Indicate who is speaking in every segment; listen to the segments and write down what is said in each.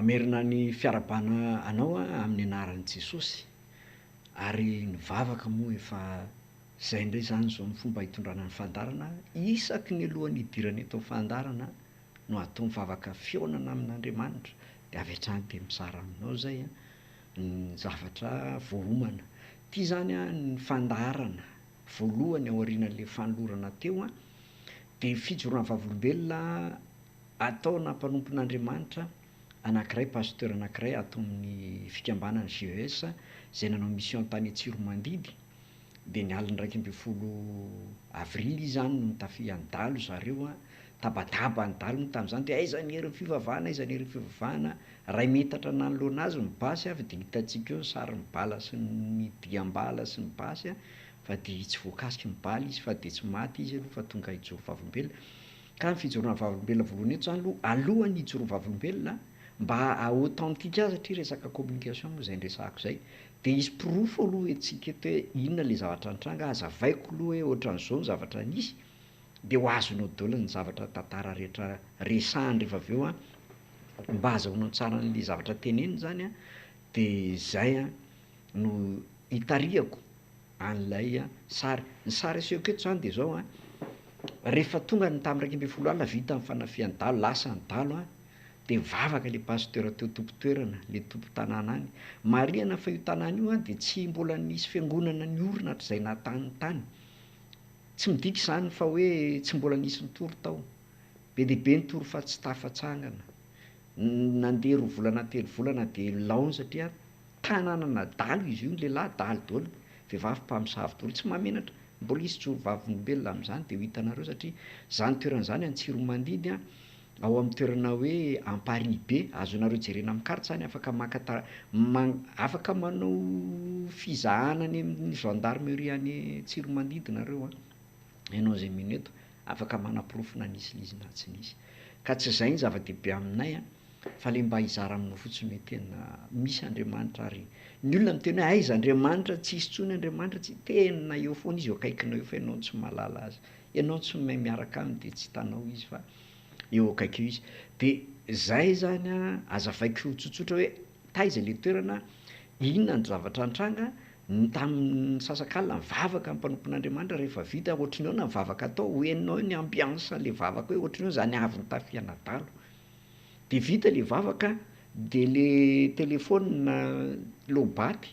Speaker 1: Mamerina ny fiarabana anao amin'ny anaran'i Jesosy ary ny vavaka moa efa zay indray zany zao ny fomba hitondrana ny fandarana isaky ny alohan'ny idirana eto fandarana no atao mivavaka fionana amin'Andriamanitra de avy hatrany de mizara aminao zay ny zavatra voahomana. Ty zany ny fandaharana voalohany ao aorian'le fanolorana teo de fijoroan'ny vavolombelona ataona mpanompon'Andriamanitra anankiray pasteur anankiray atao amin'ny fikambana ny JES zay nanao mission tany Tsiroanomandidy de ny alin'ny 12 Avril zany no nitafihan-dahalo zareo nitabataba ny dalo tam'zany de aiza ny herin'ny fivavahana aiza ny herin'ny fivavahana 2 metatra nanoloana azy ny basy avy de hitantsika eo sary mibala sy ny diambala sy ny basy fa de tsy voakasiky mibaly izy fa de tsy maty izy aloha fa tonga hijoro vavolombelona. Ka ny fijoroana vavolombelona voalohany eto zany alohan'ny hijoro vavolombelona mba authentique azy satria resaka communication moa zay ndresahako zay de isy pirofo aloha etsika eto hoe inona le zavatra nitranga azavaiko aloha hoe ohatran'izao ny zavatra nisy de ho azonao daholo ny zavatra tantara rehetra resahany rehefa avy eo mba azahoanao tsara n'le zavatra teneniny zany de zay no hitariako an'lay sary. Ny sary asehoko eto zany de zao rehefa tonga ny tamin'ny 12 alina vita amin'ny fanafihan-dahalo lasa ny dalo de vavaka le pasteur teo tompo-toerana le tompo-tanàna any marihana fa io tanàna io de tsy mbola nisy fiangonana ny orina hatr'izay natany tany, tsy midika zany fa hoe tsy mbola nisy nitory tao, be de be nitory fa tsy tafatsangana, nandeha 2 volana 3 volana de laony satria tanàna nadalo izy io, ny lehilahy dalo daholo, vehivavy mpamosavy daholo tsy mahamenatra, mbola hisy joro vavolombelona amin'izany de ho hitanareo satria zany toerana zany any Tsiroanomandidy ao amin'ny toerana hoe Amparihibe, azonareo jerena amin'ny carte zany afaka afaka manao fizahana any amin'ny gendarmerie any Tsiroanomandidy nareo ianao zay mino eto afaka manam-porofo na nisy lizy na tsy nisy. Ka tsy zay ny zava-dehibe aminay fa le mba hizara aminao fotsiny hoe tena misy Andriamanitra ary ny olona miteny hoe aiza Andriamanitra tsisy tsony Andriamanitra tsy tena eo foana izy eo akaikinao eo fa ianao tsy mahalala azy, ianao tsy mahay miaraka aminy de tsy hitanao izy fa eo akaiky eo izy. De zay zany azavaiko tsotsotra hoe taiza le toerana, inona ny zavatra nitranga tamin'ny sasakalina mivavaka amin'ny mpanompon'Andriamanitra rehefa vita ohatran'ny hoe mivavaka atao hoenao ny ambiance le vavaka hoe ohatran'ny hoe zany avy nitafihan-dahalo de vita le vavaka de le telefona lobaty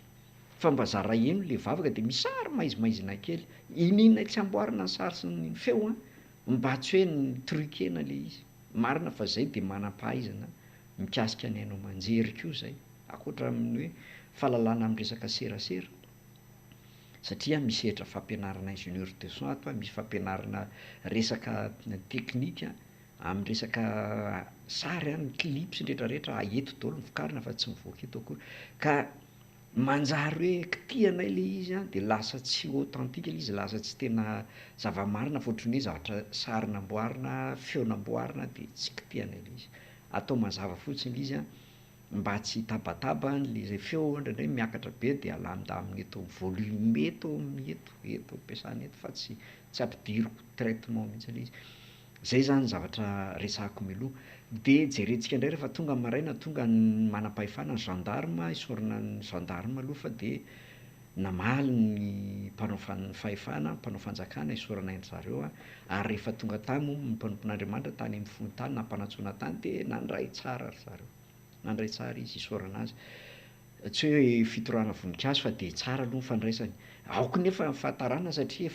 Speaker 1: fa mba zara eno le vavaka de misy sary maizimaizina kely inona tsy amboarina ny sary sy ny feo mba tsy hoe ny truquena le izy, marina fa zay de manam-pahaizana mikasika ny hainao manjery koa zay akoatra amin'ny hoe fahalalana amin'ny resaka serasera satria misehatra fampianarana ingénieur de son ato misy fampianarana resaka teknika amin'ny resaka sary ny clip sy rehetrarehetra eto daholo ny vokarina fa tsy mivoaka eto akory ka manjary hoe kitianay le izy de lasa tsy authentique le izy, lasa tsy tena zava-marina fa ohatran'ny hoe zavatra sary namboarina feo namboarina de tsy kitianay le izy, atao mazava fotsiny le izy mba tsy tabataba le feo indraindray miakatra be de alamindamina eto volume eto ampiasana eto fa tsy ampidiriko traitement mihitsy le izy. Zay zany zavatra resahako mialoha de jerentsika indray rehefa tonga maraina tonga ny manam-pahefana ny gendarme isorana ny gendarme aloha fa de namaly ny mpanao fahefana mpanao fanjakana isorana ain'zareo ary rehefa tonga tany moa ny mpanompon'Andriamanitra tany amin'ny fonontany na mpanatsoana tany de nandray tsara ry zareo, nandray tsara izy isorana azy, tsy hoe fitorana voninkazo fa de tsara aloha ny fandraisany, aoko nefa ny fahatarana satria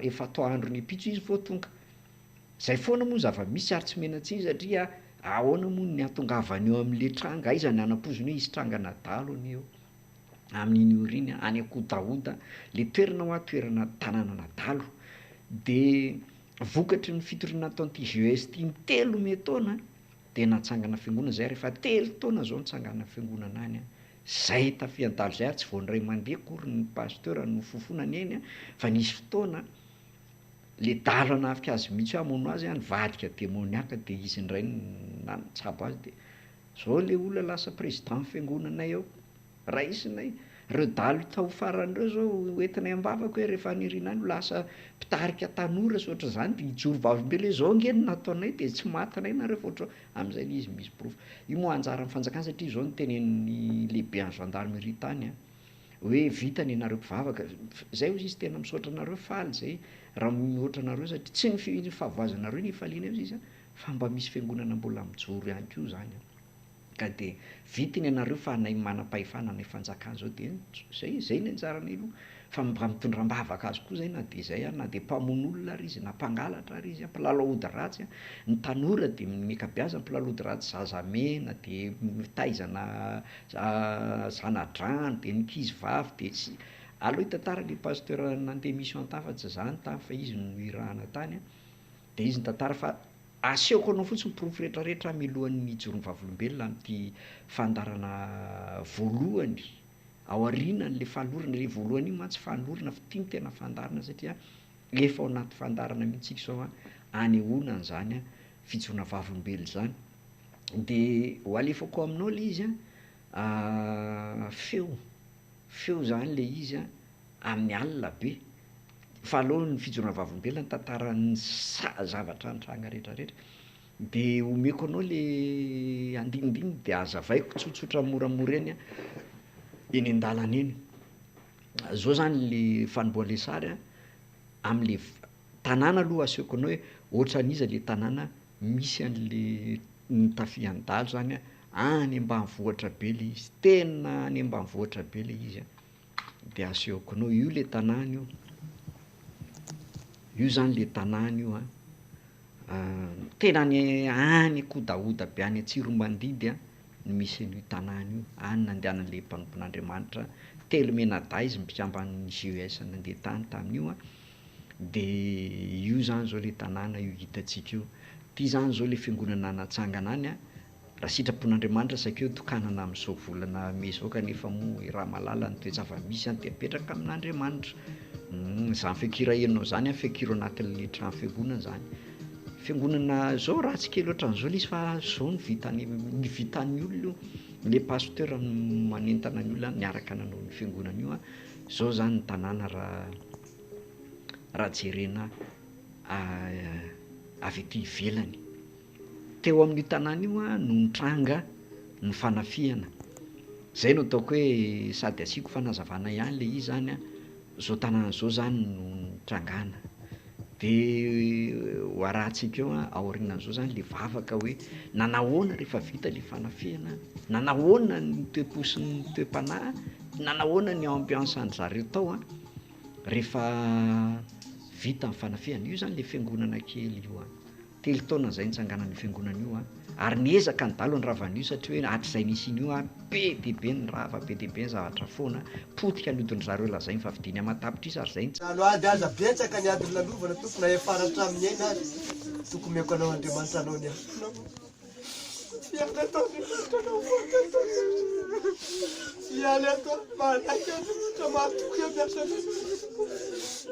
Speaker 1: efa atoandro ny pitso izy vao tonga, zay foana moa zava-misy ary tsy menatsiny satria ahoana moa ny atongavany eo amin'le tranga, aiza ny anam-poziny hoe isy tranga nadalo aneo amin'iny oriny any akodaoda le toerana toerana tanàna nadalo de vokatry ny fitoriana ataon'ity JES ty telo taona de natsangana fiangonana zay rehefa 3 taona zao nitsangana fiangonana any zay tafihan-dahalo zay ary tsy vao ndray mandeha akory ny pasteur no fofonany eny fa nisy fotoana le dalo anafika azy mihitsy hamono azy nivadika demoniaka de izy indray nanitsabo azy de zao le olona lasa président fiangonanay ao, raisinay reo dalo tao faran'ireo zao entina ambavako hoe rehefa anirina any lasa mpitarika tanora so ohatra zany de ijoro vavimbelo hoe zao ngeny nataonay de tsy matinay nareo fa ohatra am'izay le izy misy proof io moa anjara amin'ny fanjakana satria zao nitenen'ny lehibe any gendarmerie tany hoe vitany anareo mpivavaka zay ozy izy tena misaotra anareo faly zay raha mihoatra anareo satria tsy ny fahavoazanareo ny faliana izy izy fa mba misy fiangonana mbola mijoro ihany koa zany ka de vitiny anareo fa nay manam-pahefana nay fanjakana zao de zay ny anjarany aloha fa mba mitondram-bavaka azy koa zay na de zay na de mpamono ary izy na mpangalatra ary izy mpilalao ody ratsy ny tanora de mikabeaza mpilalao ody ratsy zazamena de mitaizana zanadrano de nikizy vavy de sy aloha hitantara le pasteur nandeha mission an-tafatsa zany tany fa izy no irahana tany de izy nitantara fa asehoko anao fotsiny proof rehetrarehetra milohan'ny ijorony vavolombelona am'ty fandarana voalohany ao arinany le fanolorana le voalohany io mantsy fanolorana fa tia ny tena fandarana satria efa ao anaty fandarana mihitsika zao anehoana zany fijorona vavolombelona zany de ho alefako aminao le izy feo zany le izy amin'ny alina be fa aloha ny fijorona vavolombelona ny tantarany zavatra antranga rehetrarehetra de omeko anao le andinindininy de azavaiko tsotsotra moramora eny eny an-dalana eny zao zany le fanomboale sary am'le tanàna aloha asehoko anao hoe ohatran'iza le tanàna misy an'le nitafihan-dahalo zany any ambanivohitra be le izy tena any ambanivohitra be le izy de asehoko anao io le tanàna io zany le tanàna io tena any kodaoda be any Tsiroanomandidy no misy an'io tanàna io any nandehanan'le mpanompon'Andriamanitra telo menada izy mpikambany GES nandeha tany tamin'io de io zany zao le tanàna io hitatsika io ty zany zao le fiangonana natsangana any raha sitrapon'Andriamanitra sakeo tokanana am'izao volana me zao kanefa moa raha malala ny toetrava misy any de apetraka amin'Andriamanitra zany fekirahenao zany fekiro anatin'le trano fiangonana zany fiangonana zao ratsy kely ohatran'izao le izy fa zao ny vitan'ny olona le pasteur manentana ny olona niaraka nanao ny fiangonana io zao zany ny tanàna raha jerena avy ety ivelany teo amin'io tanàna io no nitranga ny fanafihana zay no ataoko hoe sady asiko fanazavana ihany le izy zany zao tanàna zao zany no nitrangana de ho arahantsika eo aorianan'izao zany le vavaka hoe nanahoana rehefa vita le fanafihana nanahoana ny toe-posiny toe-panahy nanahoana ny ambiance any zareo tao rehefa vita ny fanafihana io zany le fiangonana kely io telo taona zay nitsanganan'ny fiangonana io ary niezaka ny dalo ny ravan'io satria hoe hatrizay nisy iny io be debe ny rava be debe ny zavatra foana potika ny odiny zareo lazainy fa vidiny amatapitra izy ary zay
Speaker 2: aloady aza betsaka ny adiny lalovana tokony efaratra amin'ny aina azy tokony meko anao Andriamanitra anao ny ialy ato malaky tra mahatoky miasa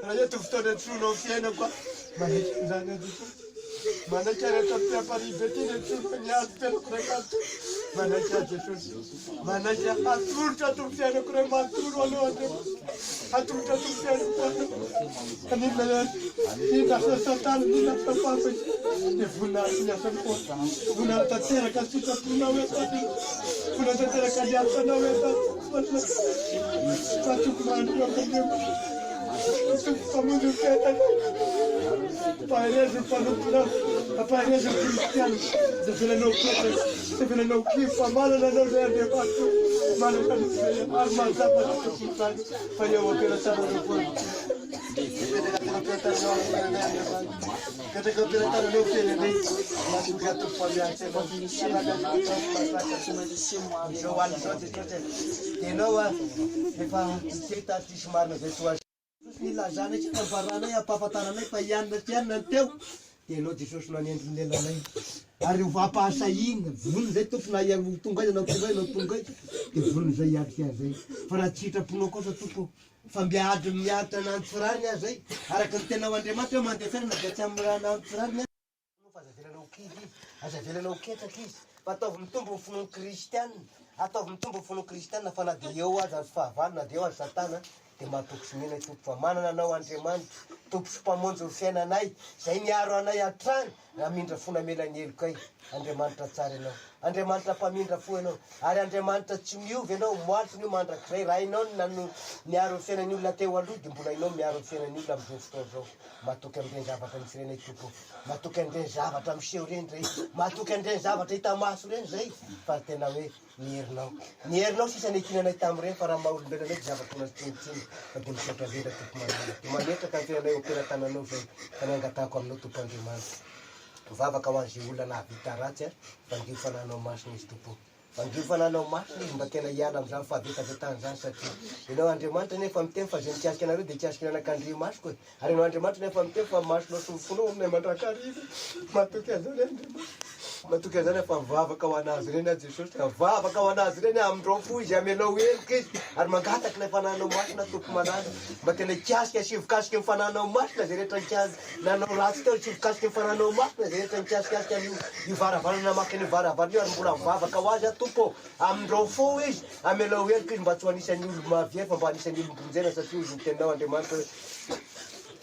Speaker 2: raha eto fotoana tronao fiaina koa maheky zany azy manakaratra amin'ny Amparihibe ty ny tsono ny azo fiainako raiky manaka azy manaka atolotra ato fiainako ray matoro aloha atolotra ato fiainako anina sasatany nina tapapa de voninahitsy ny asany koa voninahitsy tanteraka sitraponao eto voninahitsy tanteraka liatsanao eto fa tokony andro famono feta parezo panomponao parezo kristiano de velanao ketra de velanao kifa manana anao le Andriamanitra manana ary mazava tokontany fa eo ampiratana roapolo ketraka ampiratana fireneny matogato famiatsy zao any zao de totra enao efa tetatisy marina zay soazy nilazana tsy tavarana ampahafantaranay fa ianina tianina ny teo de enao Jesosy no anendry ny lelanay ary vampahasahina vonony zay tompona tonga izy anao tonga izy de vonony zay iadika zay fa raha tsitraponao kosa tompo fa mbiady miatra nantsirany azy zay araka ny tenao Andriamanitra mandeha fiainana de tsy amin'ny nantsirany fa azavelanao kidy izy azavelanao ketraky izy fa ataovy mitombo ny finoany kristianina ataovy mitombo fono kristianina fa na de eo azy azy fahavalo na de eo azy satana de mahatoky sy mihina tompo fa manana anao Andriamanitra tompo sy mpamonjy ny fiainanay zay miaro anay atrany amindra fona melany eloko ay Andriamanitra tsara ianao Andriamanitra mpamindra fo ianao ary Andriamanitra tsy miovy ianao moatry ny mandrakizay raha ianao miaro ny fiainan'ny olona teo aloha de mbola ianao miaro ny fiainan'ny olona am'izao fotoana zao mahatoky am'ireny zavatra misy renay tompo mahatoky am'ireny zavatra miseho reny zay mahatoky am'ireny zavatra hita maso reny zay fa tena hoe nierinao sisany ikinanay tam'ireny fa raha maha-olombelonay de zavatra onazy tsinitsiny fa de misaotra vera tompo manana de mametraka ny fiainanay opera-tananao zay fa nangatahako aminao tompo Andriamanitra mivavaka ho azy olona nahavita ratsy fangio fananao masina izy tompo fangio fananao masina izy mba tena hiala am'izany fahavetavetany zany satria ianao Andriamanitra nefa miteny fa zay mikasika anareo de mikasika anakandrio masoko e ary ianao Andriamanitra nefa miteny fa masonao sofonao aminay mandrakarivo mahatoky an'izany Andriamanitra mahatoky an'izany fa mivavaka ho anazy reny a Jesosy ka mivavaka ho anazy reny amindreo fo izy amelao elika izy ary mangataky ilay fananao masina tompo malaza mba tena hikasika sy hivokasika ny fananao masina zay rehetra nikasika nanao ratsy teo sy hivokasika ny fananao masina zay rehetra nikasikasika io varavarana maka ny varavarana io ary mbola mivavaka ho azy tompo amindreo fo izy amelao elika izy mba tsy ho anisan'ny olo mavia fa mba anisan'ny olo mbonjena satria izy nitenao Andriamanitra hoe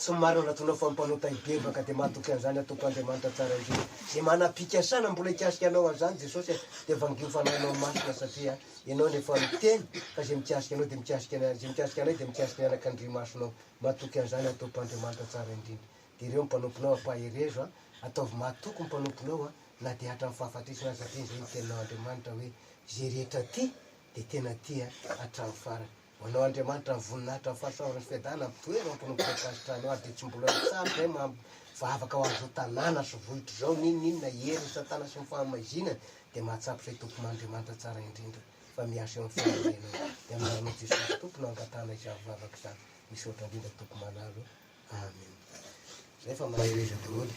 Speaker 2: tsy maro ratonao fa mpanota ibebaka de mahatoky an'izany atompo Andriamanitra tsara indrindra zay manam-pikasana mbola hikasika anao an'izany Jesosy de vangio fananao masina satria ianao nefa miteny fa zay mikasika anao de mikasika anay zay mikasika anay de mikasika anakandrimasonao mahatoky an'izany atompo Andriamanitra tsara indrindra de ireo mpanomponao ampaherezo ataovy mahatoky mpanomponao na de hatramin'ny fahafatesana satria zay teninao Andriamanitra hoe zay rehetra ty de tena ty hatramin'ny farany hoanao Andriamanitra voninahitra fahasoavana sy fiadana ampitoerana mpanompono akasitrano ary de tsy mbola tsara zay mavavaka ho azo tanàna sy vohitry zao ninona hery satana sy mifahamaizina de mahatsapy zay tompo Andriamanitra tsara indrindra fa miasa eo amin'ny fiainanao de amin'n'aranao Jesosy tompo no angatana izay vavaka zany misaotra indrindra tompo manalo amen zay fa mahereza daholo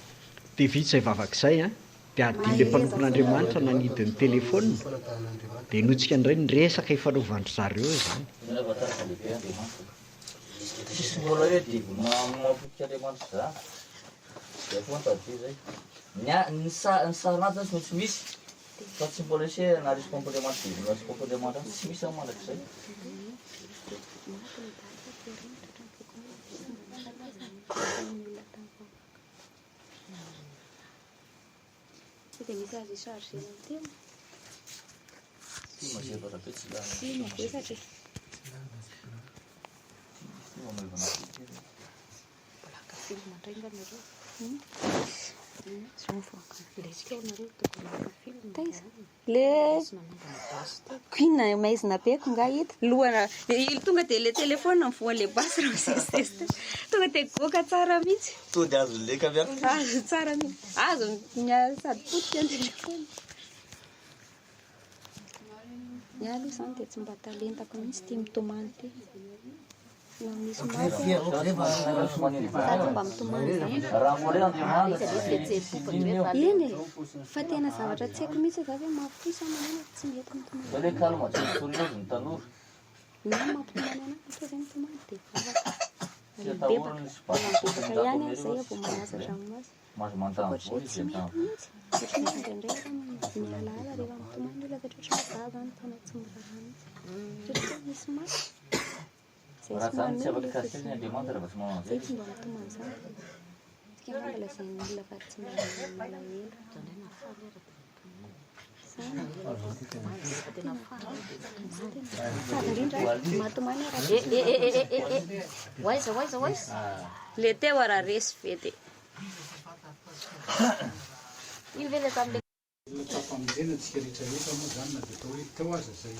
Speaker 1: de vitsy zay vavak'izay a de adiny le mpanompon'Andriamanitra nanidin'ny telefôna de notsika ndray nyresaka ifanaovandry zareo zany
Speaker 3: sisy mbola hoe divo mafotika Andriamanitra zany de fontadio zay ny saranaty zany tsy misy fa tsy mbola se na responko Andriamanitra divo na responko Andriamanitra tsy misy amin'ny mandrakizay
Speaker 4: de misy azy chargé ny telo
Speaker 3: tsy mazevana be tsy lana
Speaker 4: sy mavesatra mbola kafily mandrainga nareo lesika nareo tokony makafily taiza le queen maizina beko nga hita lohana tonga de le telefôna mivoa le basy raha seseste tonga de goka tsara mihitsy
Speaker 3: to de azo leka avy
Speaker 4: azo tsara mihitsy azo sady potika ny telefôna mialo izany de tsy mba talentako mihitsy tia mitomany ty na misy mba mitomany eny fa tena zavatra tsy haiko mihitsy za hoe mafiso manana tsy mety mitomany
Speaker 3: le kalma tsorilozy ny tanora
Speaker 4: na mampitomany anahy ohatra zay mitomany de bebaka ihany azy zay avo manazatra aminazy
Speaker 3: mazo mantany
Speaker 4: ohatry hoe tsy mety mihitsy ohatry hoe indraindray mialaala rehefa mitomany olona satria ohatry mazava zany tana tsy miraha mihitsy satria misy masy
Speaker 3: raha zany tsy afaka kasiny Andriamanitra raha tsy manao
Speaker 4: zay tsy mba mitomany zany tsika mangala zay olona fa tsy malahelo matomany waiza le teo ara resy vedy io vele tamle
Speaker 5: famonjena tsika rehetra rehetra moa zany na de atao hoe teo aza zay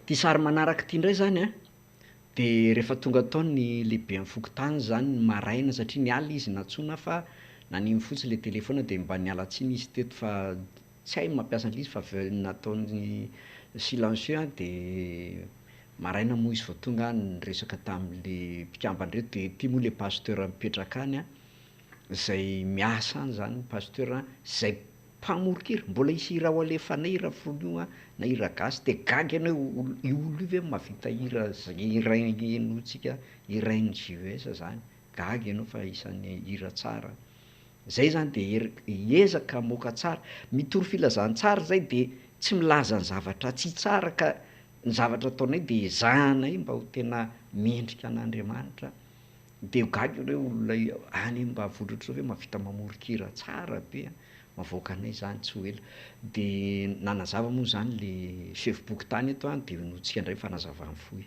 Speaker 1: ty sary manaraka ty ndray zany a de rehefa tonga tao ny lehibe amin'ny fokotany zany ny maraina satria niala izy natsona fa nanimy fotsy le telefona de mba niala tsiny izy teto fa tsy hay mampiasa an'izy fa nataony silencieux de maraina moa izy vao tonga nyresaka tamin'le mpikambana reto de ty moa le pasteur mipetraka any a zay miasa any zany pasteur zay mpamorokira mbola isy hira ho alefa na hira folio na hira gasy de gagy anao io olo io ve mahavita hira irainotsika irainy JVS zany gagy anao fa isan'ny hira tsara zay zany de hiezaka moka tsara, mitory filazantsara zay de tsy milaza ny zavatra tsy tsara ka ny zavatra ataonay de ezahanay mba ho tena mendrika an'Andriamanitra, de gaga reo olona any mba vodotra hoe mahavita mamorikira tsara be, mavoaka anay zany tsy ho ela. De nanazava moa zany le sefoboky tany eto a, de notsika indray fanazavany fohy.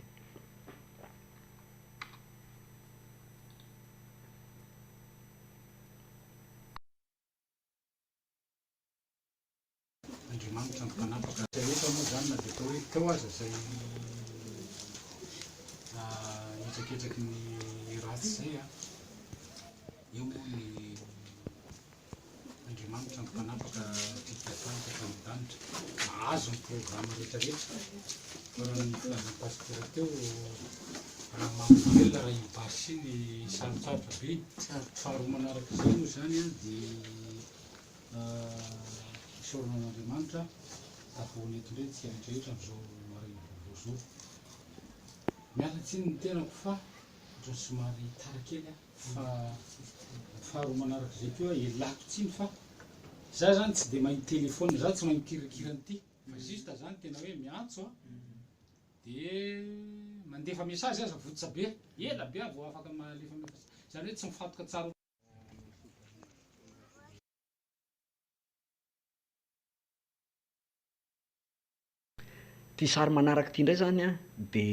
Speaker 5: Andriamanitra ny mpanapaka rehefa moa zany na de atao hoe teo aza zay itsaketraky ny ratsy zay a, io moa ny Andriamanitra ny mpanapaka tiatatahaka tam'danitra, mahazo ny programme rehetrarehetra. Fa raha ny filazan'ny pasitera teo, raha mamovelona raha io basy ny sarotsarotra be. Faharoa manaraka zay moa zany a de isaorana an'Andriamanitra tapoany eto ndray tsika rehetrarehetra am'izao marina vaovao zao. Miala tsiny ny tenako fa ohatran'ny somary tara kely a, fa faharoa manaraka zay keo a elako tsiny fa za zany tsy de mahay telefôna, za tsy mahay mikirikirany ity, fa juste zany tena hoe miantso a de mandefa message aza votsa be, ela be a vao afaka malefa message, zany hoe tsy mifatoka tsara.
Speaker 1: Ty sary manaraka ty ndray zany a, de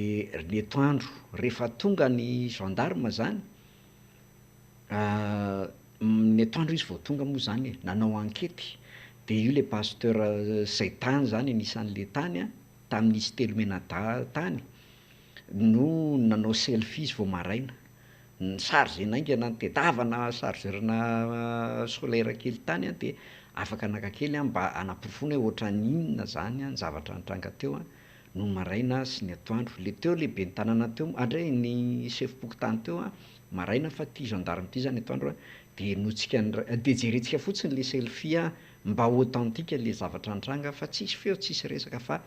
Speaker 1: ny etoandro rehefa tonga ny gendarme zany, ny etoandro izy vao tonga moa zany nanao ankety, de io le pasteur zay tany zany anisan'le tany a, tamin'nisy telo tany no nanao selfie izy vao maraina, ny chargena aingana ny tedavana chargerna solaire kely tany a, de afaka naka kely a mba anapofony hoe ohatran'inona zany a ny zavatra nitranga teo a no maraina sy ny atoandro. Le teo lehibe ny tanàna teo andray ny sefoboky tany teo a maraina fa ty gendarme ty zany atoandro a, de notsika de jerentsika fotsiny le selfie a mba authentique le zavatra nitranga fa tsisy feo tsisy resaka fa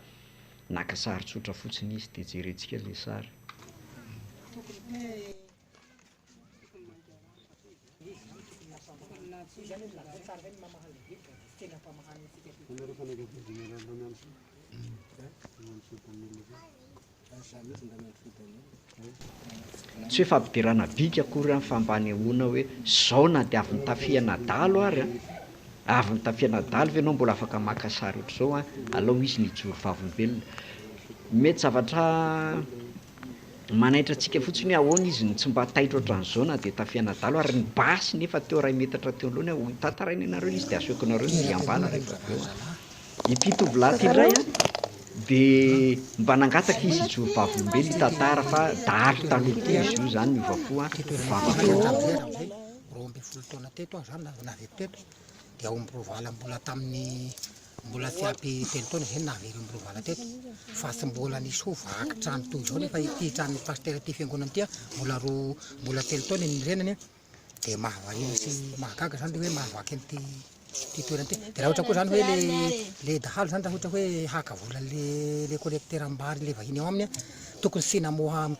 Speaker 1: naka sary tsotra fotsiny izy de jerentsika le sary. Tsy hoe fampidirana bika akory a, fa mba nehoana hoe zao na de avy nitafihan-dahalo ary a, avy nitafihan-dahalo ve anao mbola afaka maka sary ohatr'izao a, alao izy nijoro vavolombelona. Mety zavatra manaitra antsika fotsiny hoe ahoana izy tsy mba taitra ohatran'izao na de tafihan-dahalo ary ny basy nefa teo ray metatra teo alohany hoe tantarainy anareo izy de asehoako anareo ny ambala rehefa aveo a. Ity tovolahy ty indray a de mba nangataka izy ijoro vavolombelona hitantara fa dahalo taloha to izy io zany miova fo a vavaka.
Speaker 6: Roa amby folo taona teto zany navy teto de ao ampirovala mbola tsy ampy telo taona zay navery ampirovala teto fa tsy mbola nisy ho vaky trano toy zao nefa ity trano pasteur ty fiangonana ty a mbola telo taona ny renany a, de mahavahiny sy mahagaga zany hoe mahavaky an'ty toerana ty. De raha ohatra koa zany hoe le dahalo zany raha ohatra hoe haka vola le collecteur ambary le vahiny ao aminy a, tokony sinamoa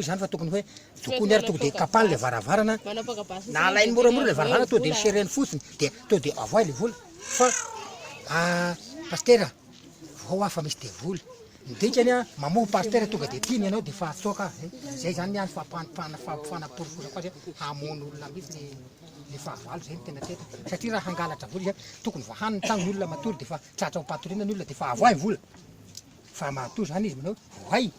Speaker 6: izy zany fa tokony hoe zokony ary tonga de kapany le varavarana na alainy moramora le varavarana to de sereny fotsiny de to de avoay le vola fa pasteur vao afa misy devoly midikany a mamoho pasteur tonga de tiny ianao de fa tsoka zay zany niany fampifanamporofosa koa zay hamono olona mihitsy le fahavalo zay ny tena teta, satria raha hangalatra vola izy tokony voahaniny tagny ny olona matory de fa tratra ho patorina ny olona de fa avoay vola fa matory zany izy manao voay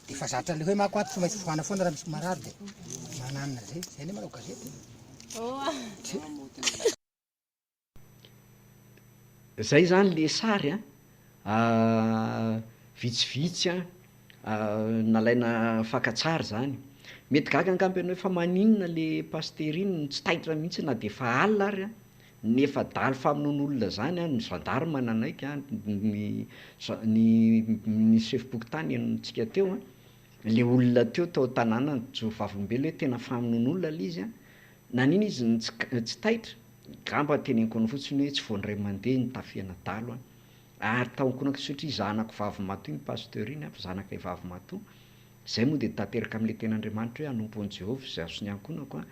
Speaker 6: de fa zatra le hoe mako ato tsy maintsy voana foana raha misy marary de mananina zay ne manao gazety.
Speaker 1: Zay zany le sary a, vitsivitsy a nalaina fankatsary zany. Mety gaga angamba ianao fa maninona le pasteur iny tsy taitra mihitsy na de fa alina ary a, nefa dalo famonoan'olona zany a, ny gendarme nanaiky a, ny sefoboky tany enontsika teo a, le olona teo tao tanàna nijoro vavolombelona hoe tena famonoan'olona le izy a, nanino izy tsy taitra, gamba teneniko any fotsiny hoe tsy vao ndray mandeha nitafihan-dahalo a, ary taonkonako satria zanako vavy matoa iny pasteur iny a, zanakay vavy matoa, zay moa de tanteraka am'le ten'Andriamanitra hoe hanompo an'i Jehovah zay aso ny ankonako a,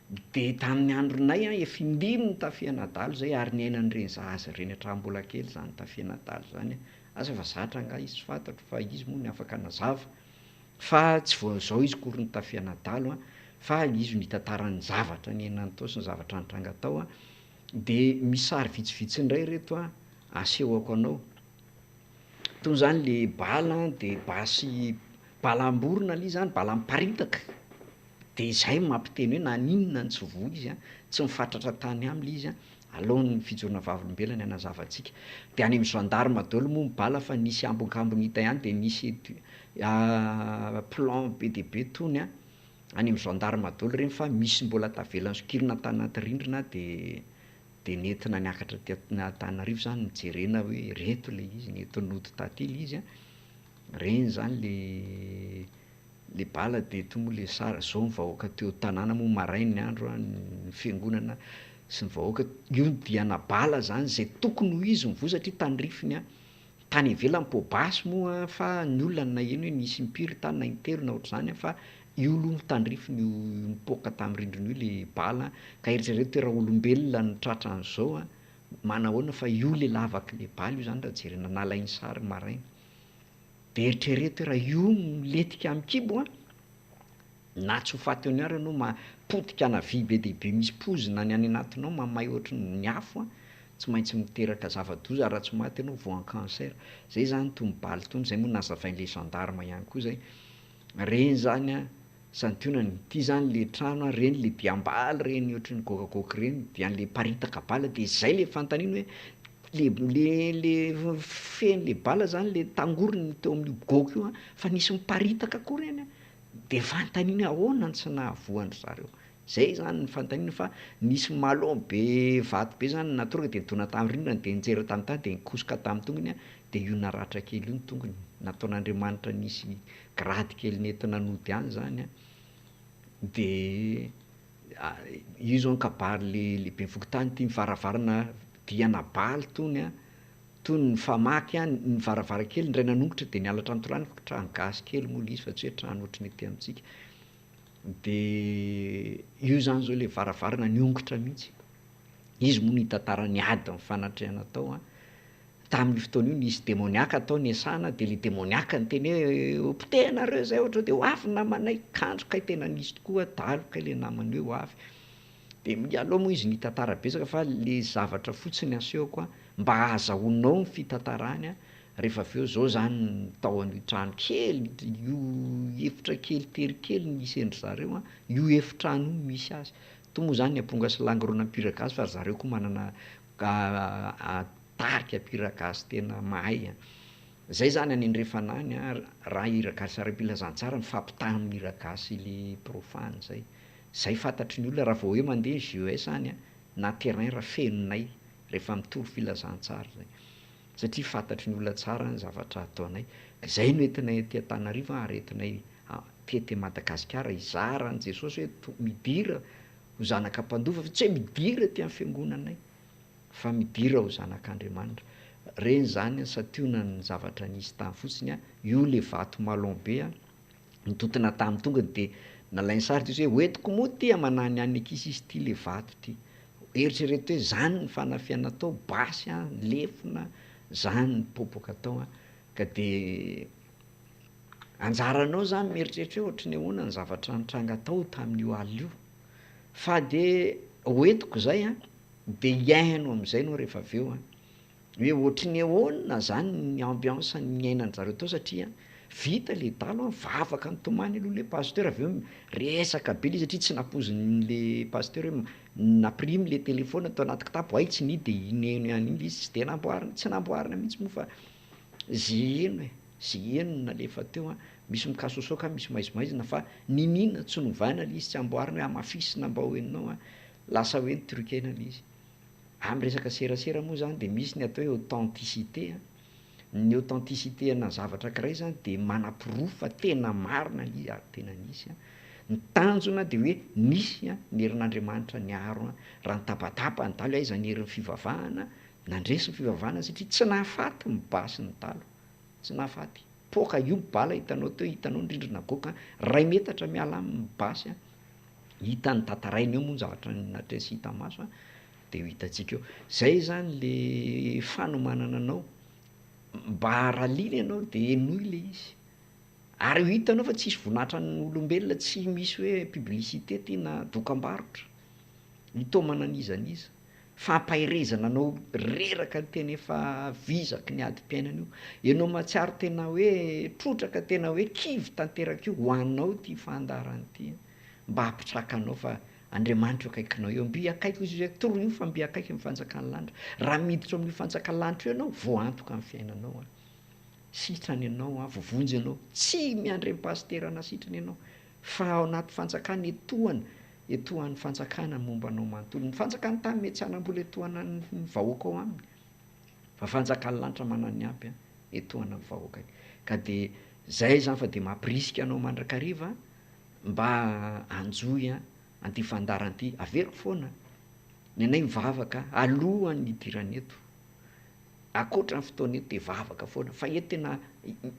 Speaker 1: de tamin'ny andronay efa indimy ny tafihan-dahalo zay ary niainan'ireny zaza reny atrambola kely zany tafihan-dahalo zany asa fa zatra nga izy tsy fantatro fa izy moa ny afaka nazava fa tsy voazao izy kory ny tafihan-dahalo fa izy nitantarany zavatra niainany tao sy ny zavatra nitranga tao de misy sary vitsivitsy indray reto asehoko anao toy zany le bala de basy balamborona li zany bala miparitaka de zay mampiteny hoe naninona ny tsy vo izy tsy mifatratra tany am'le izy alohan'ny fijorona vavolombelona anazavatsika de any amin'ny gendarme daholo moa mibala fa nisy ambokambony hita ihany de nisy plan be de be tony any amin'ny gendarme daholo reny fa misy mbola tavelany sokirina tany anaty rindrina de nentina niakatra Antananarivo zany nijerena hoe reto le izy nentin'ody tatily izy reny zany le bala de to moa le sara zao ny vahoaka teo tanàna moa marainy ny andro ny fiangonana sy ny vahoaka io dia nabala zany zay tokony ho izy mivo satria tany rifiny tany ivelany po basy moa fa ny olona na eny hoe nisy impiry tany na intelo na ohatr'izany fa io aloha tandrifiny nipoka tamin'ny rindrina io le bala ka eritrereto hoe raha olombelona ny tratra an'izao manahoana fa io le lavaka le bala io zany raha jerena nalainy sary maraina de eritrereto hoe raha io miletika am'kibo na tsy ho faty eo ny ary ianao mapotika ana vy be dehibe misy pozina ny any anatinao mamay ohatry ny afo tsy maintsy miteraka zava-doza raha tsy maty ianao voan cancer zay zany tombaly tony zay moa nazavain'le gendarme ihany koa zay reny zany santionany ty zany le trano reny le diambaly reny ohatry ny gokagoka reny de an'le paritaka bala de zay le fantaniny hoe le fen'le bala zany le tangorony teo amin'ny goka io fa nisy miparitaka koa reny de fantaniny ahoana tsy nahavoan'ny zareo zay zany ny fantaniny fa nisy malon be vato be zany natoraka de nitona tamin'ny rindrina de nijery tamin'ny tany de nikosoka tamin'ny tongony de io naratra kely io ny tongony nataon'Andriamanitra nisy grady kely nentina nody any zany de io zao kabary le be vokotany ty mivaravarana diana baly tony ny famaky ny varavarakely ndray nanongotra de niala trano torany trano gasy kely moa le izy fa tsy hoe trano ohatry ny ety amintsika de io zany zao le varavarana niongotra mihitsy izy moa nitantara niady amin'ny fanatrehana tao tamin'ny fotoana io nisy demoniaka atao niasana de le demoniaka ny teny hoe opitehanareo zay ohatra de ho avy namanay kandroka tena nisy tokoa daloka le namany hoe ho avy de mialoha moa izy nitantara besaka fa le zavatra fotsiny asehoko mba ahazahoanao ny fitantarany rehefa aveo zao zany tao an'io trano kely io efitra kely tery kely misy endry zareo io efitrano misy azy to moa zany ny amponga sy langorona ampiraka azy fa zareo koa manana tarika ampiraka azy tena mahay zay zany any andrefanany raha iragasy ara-pilazantsara mifampitaha amin'ny iragasy le profane zay fantatry ny olona raha vao hoe mandeha JES any na terrain raha fenonay rehefa mitory filazantsara zay satria fantatry ny olona tsara ny zavatra ataonay zay no entinay aty Antananarivo ary entinay tety Madagasikara izara an' Jesosy hoe midira ho zanaka mpandova fa tsy hoe midira ty amin'ny fiangonanay fa midira ho zanak'Andriamanitra reny zany sationany zavatra nisy tamy fotsiny io le vato malon be nitotona tamin'ny tongony de nalainy sary ty hoe hoetiko moa ty manany any akisy izy ty le vato ty eritrereto hoe zany ny fanafiana tao basy lefona zany ny popoka tao ka de anjaranao zany mieritreritra hoe ohatry ny ahoana ny zavatra nitranga tao tamin'io alina io fa de hoetiko zay de iaino am'izay no rehefa aveo hoe ohatry ny ahoana zany ny ambiance ny ainany zareo tao satria vita le dalo vavaka nytomany aloha le pasteur aveo resaka be le satria tsy napozin'le pasteur hoe naprimy le telefona atao anaty kitapo ay tsy ny de ineno ihany iny izy tsy de namboarina tsy namboarina mihitsy moa fa eno nalefa teo misy mikasosoka misy maizimaizina fa ninina tsy novaina le izy tsy amboarina hoe amafisina mba ho eninao lasa hoe nitrokena le izy amin'ny resaka serasera moa zany de misy ny atao hoe authenticité ny authenticité ana zavatra kiray zany de manam-pirofo fa tena marina le izy ary tena nisy ny tanjona de hoe nisy ny herin'Andriamanitra niaro raha nitabataba ny dalo aiza ny herin'ny fivavahana nandresy ny fivavahana satria tsy nahafaty mibasy ny dalo tsy nahafaty poka io bala hitanao teo hitanao ny rindrina goka ray metatra miala amin'ny basy hita ny tantarainy eo moa ny zavatra natresy hita maso de ho hitantsika eo. Zay zany le fanomanana anao mba haraliana ianao de enoy le izy. Ary ho hitanao fa tsisy vonatra n'olombelona, tsy misy hoe publicité ty na dokam-barotra hitomana an'izaniza. Fampahirezana anao reraka tena efa vizaky ny adi-piainana io. Ianao mahatsiaro tena hoe trotraka, tena hoe kivy tanteraka io ho anao ty fandaharana ty, mba hapitraka anao fa Andriamanitra akaikinao eo. Mby akaiky izy hoe toroio fa mby akaiky amin'ny fanjakan'ny lanitra. Raha miditra amin'ny fanjakan'ny lanitra eo ianao, voantoka amin'ny fiainanao sitrany ianao vovonjy ianao, tsy miandry pasitera nasitrany ianao, fa ao anaty fanjakana etohan'ny fanjakana momba anao manontolo. Ny fanjakany tany mety tsy hanam-bola etohana ny vahoaka ao aminy, fa fanjakan'ny lanitra manana ny ampy etohana ny vahoaka. Ka de zay zany fa de mampirisika anao mandrakariva mba anjoy an'ty fandaharana ty. Averiko foana ny anay mivavaka alohan'ny idirana eto, akoatra ny fotoana eto de vavaka foana, fa eto tena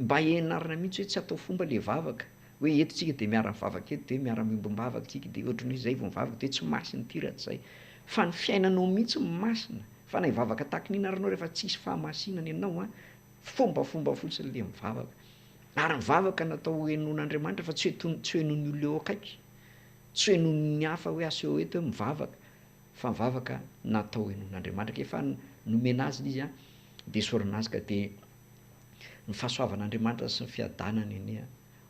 Speaker 1: mba ianarana mihitsy hoe tsy atao fomba le vavaka, hoe eto tsika de miara mivavaka eto de miara miombom-bavaka tsika de ohatrany hoe zay vao mivavaka de tsy masina ty raha tsy zay. Fa ny fiainanao mihitsy masina. Fa na hivavaka tahaka ny inaranao rehefa tsisy fahamasinana ianao fombafomba fotsiny le mivavaka. Ary mivavaka natao henon'Andriamanitra fa tsy hoe henon'ny olona eo akaiky, tsy hoe henon'ny hafa hoe aseho eto hoe mivavaka, fa mivavaka natao henon'Andriamanitra. Efa nomena azy izy de sorana azy ka de ny fahasoavan'Andriamanitra sy ny fiadanany anie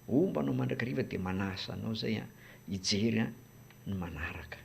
Speaker 1: ombanao mandrakariva de manasa anao zay hijery ny manaraka.